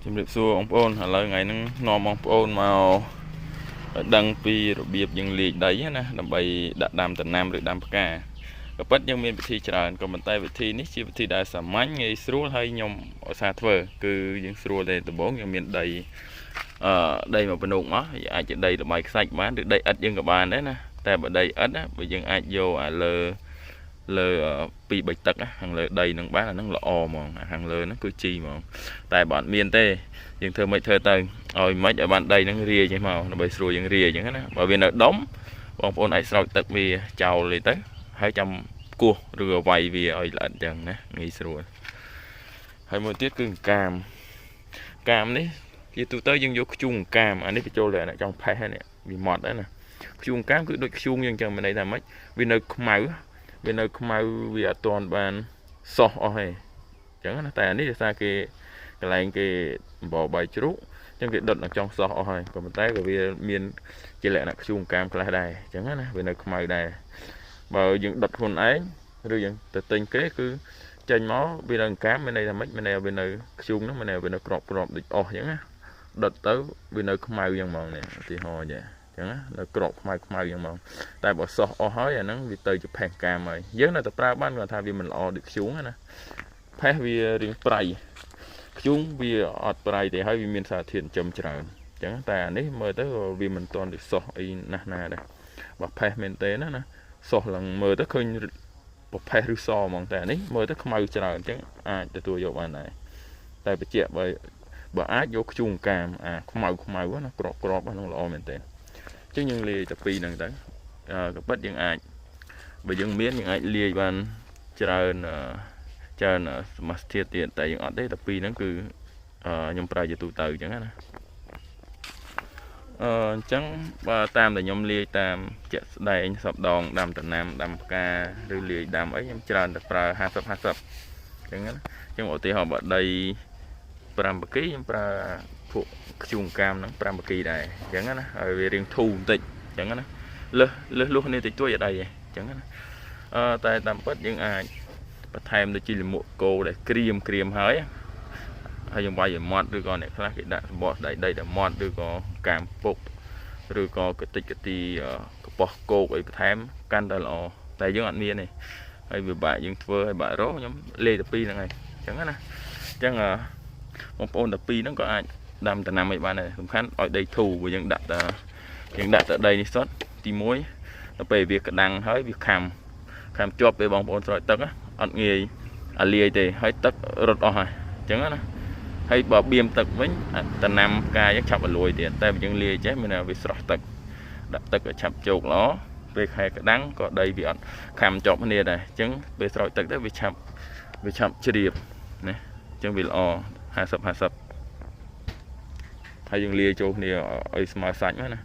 ជំរាបសួរបងប្អូនឥឡូវថ្ងៃហ្នឹងនាំបងប្អូនមកដឹងពីរបៀបយើងលាយដីណាដើម្បីដាក់ដាំដំណាំឬដាំផ្កាក៏ពិតយើងមានវិធីច្រើនក៏ប៉ុន្តែវិធីនេះជាវិធីដែលសាមញ្ញងាយស្រួលហើយខ្ញុំឧស្សាហ៍ធ្វើគឺយើងស្រួលតែដំបូងយើងមានដីដីមកបនុកមកអាចជាដីល្បាយខ្សាច់បានឬដីឥដ្ឋយើងក៏បានដែរណាតែបើដីឥដ្ឋណាបើយើងអាចយកអាលើ2-3ទឹកខាងលើដីនឹងបានអានឹងល្អហ្មងខាងលើហ្នឹងគឺជីហ្មងតែបើអត់មានទេយើងធ្វើមិនធ្វើទៅឲ្យមិនឲ្យបានដីហ្នឹងរាយចេះមកដើម្បីស្រួលយើងរាយអញ្ចឹងណាបើវានៅដុំបងប្អូនអាចស្រោចទឹកវាចោលទៅហើយចាំគោះឬវាយវាឲ្យល្អិតអញ្ចឹងណាងាយស្រួលហើយមួយទៀតគឺកាមនេះជាទូទៅយើងយកខ្ជូងកាមអានេះបញ្ចូលតែចង់ផេះនេះវាម៉ត់ដែរណាខ្ជូងកាមគឺដូចខ្ជូងយើងអញ្ចឹងមានន័យថាម៉េចវានៅខ្មៅវាអត់ទាន់បានសោះអស់ទេអញ្ចឹងណាតែអានេះដោយសារគេកន្លែងគេអំបោបាយជ្រូកអញ្ចឹងគេដុតនៅចុងសោះអស់ហើយក៏ប៉ុន្តែក៏វាមានជាលក្ខណៈខ្ជូងកាមខ្លះដែរអញ្ចឹងណាវានៅខ្មៅដែរបើយើងដុតខ្លួនឯងឬយើងទៅទិញគេគឺចេញមកវានៅកាមមានន័យថាម៉េចមានន័យថាវានៅខ្ជូងហ្នឹងមានន័យថាវានៅក្របដូចអស់អញ្ចឹងណាដុតទៅវានៅខ្មៅអញ្ចឹងហ្មងនេះឧទាហរណ៍ចឹងណានៅក្របខ្មៅយ៉ាងហ្មងតែបើសោះអស់ហើយអាហ្នឹងវាទៅជាផេះកាមហើយយើងនៅតែប្រើបានគាត់ថាវាមិនល្អដូចខ្ជូងណាផេះវារៀងប្រៃខ្ជូងវាអត់ប្រៃទេហើយវាមានសារធាតុចិញ្ចឹមច្រើនអញ្ចឹងតែអានេះមើលទៅវាមិនទាន់ទៅសោះអីណាស់ណាដែរបើផេះមែនទេណាសោះឡើងមើលទៅឃើញប្រផេះឬសហ្មងតែអានេះមើលទៅខ្មៅច្រើនអញ្ចឹងអាចទទួលយកបានដែរតែបញ្ជាក់បើអាចយកខ្ជូងកាមអាខ្មៅណាក្របហ្នឹងល្អមែនទេចឹងយើងលាយតែពីរហ្នឹងទៅក៏ពិតយើងអាចបើយើងមានយើងអាចលាយបានច្រើនសមាសធាតុទៀតតែយើងអត់ទេតែពីរហ្នឹងគឺខ្ញុំប្រើជាទូទៅអញ្ចឹងណាអញ្ចឹងបើតាមតែខ្ញុំលាយតាមជាក់ស្ដែងសពដងដាំដំណាំដាំផ្កាឬលាយដាំអីខ្ញុំច្រើនតែប្រើ50-50អញ្ចឹងណាអញ្ចឹងឧទាហរណ៍បើដី5បកីខ្ញុំប្រើពួកខ្ជូងកាមហ្នឹង5បកីដែរអញ្ចឹងណាហើយវារៀងធូរបន្តិចអញ្ចឹងណាលើសលុះគ្នាតិចតួចអត់អីអញ្ចឹងណាតែតាមពិតយើងអាចបន្ថែមដូចជាលមួកគោដែលក្រៀមហើយយើងវាយឲ្យម៉ត់ឬក៏អ្នកខ្លះគេដាក់សម្បកស្ដៃដីដែលម៉ត់ឬក៏កាមពុកឬក៏កតិចកទីកប៉ោះគោកអីបន្ថែមកាន់តែល្អតែយើងអត់មានទេហើយវាបាក់យើងធ្វើឲ្យបាក់រោខ្ញុំលេខតែពីរហ្នឹងហើយអញ្ចឹងណាអញ្ចឹងបងប្អូនតែពីរហ្នឹងក៏អាចដាំដំណាំឲ្យបានដែរសំខាន់ឲ្យដីធូរព្រោះយើងដាក់តែដីនេះសុទ្ធទី1ដល់ពេលវាក្តាំងហើយវាខាំជាប់ពេលបងប្អូនស្រោចទឹកអត់ងាយអាលាយទេហើយទឹករត់អស់ហើយអញ្ចឹងណាហើយបើបៀមទឹកវិញដំណាំផ្កាយើងឆាប់រលួយទៀតតែបើយើងលាយចេះមានថាវាស្រស់ទឹកដាក់ទឹកឲ្យឆាប់ជោគល្អពេលខែក្តាំងក៏ដីវាអត់ខាំជាប់គ្នាដែរអញ្ចឹងពេលស្រោចទឹកទៅវាឆាប់ជ្រាបណាអញ្ចឹងវាល្អ50-50ហើយយើងលាយចូលគ្នាឲ្យស្មើសាច់មកណា